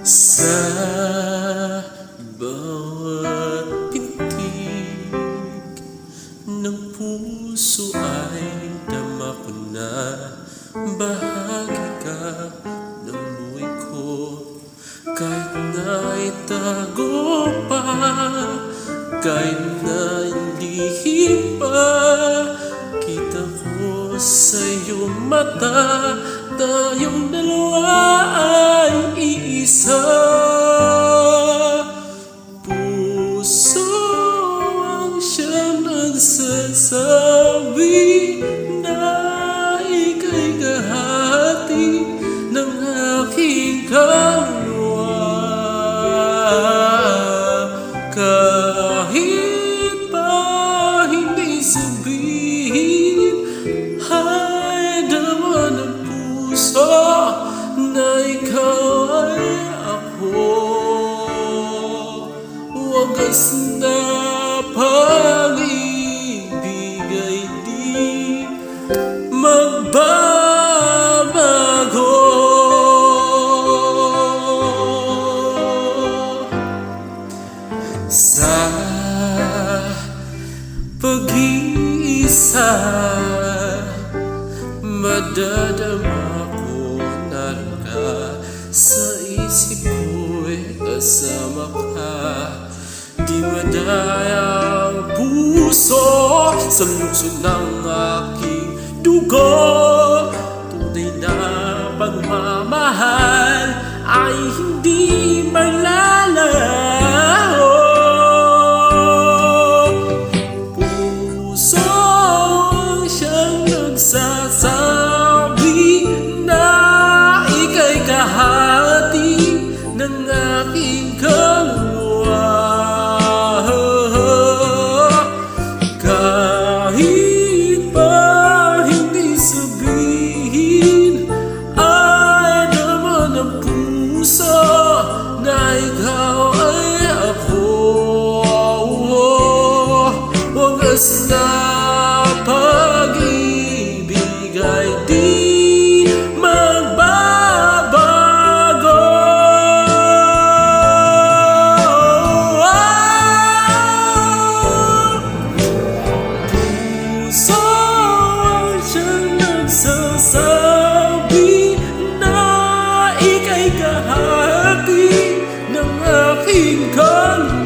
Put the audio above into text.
Sa bawat pintig ng puso ay dama ko na bahagi ka ng buhay ko. Kahit na itago pa, kahit na hindi pa, kita ko sa iyong mata, tayong dalawa ay iisa. Puso ang siyang nagsasabi na ika'y kahati ng aking kaluluwa. Kahit pa hindi sabihin, ay dama ng puso na ikaw ay ako. Wagas na pag-ibig ay di magbabago. Sa pag-iisa, madadama ko na ka sa isip ko'y kasama ka. Di madayang puso sa lungsod ng aking dugo. Tunay na pagmamahal ay hindi malalaho. Puso ang siyang nagsasabi na ika'y kahati ng aking kaluluwa. Kahit pa hindi sabihin, ay dama ng puso na ikaw ay ako. Wagas na pag-ibig ay di magbabago. Puso ang siyang nagsasabi na ika'y kahati ng aking kaluluwa.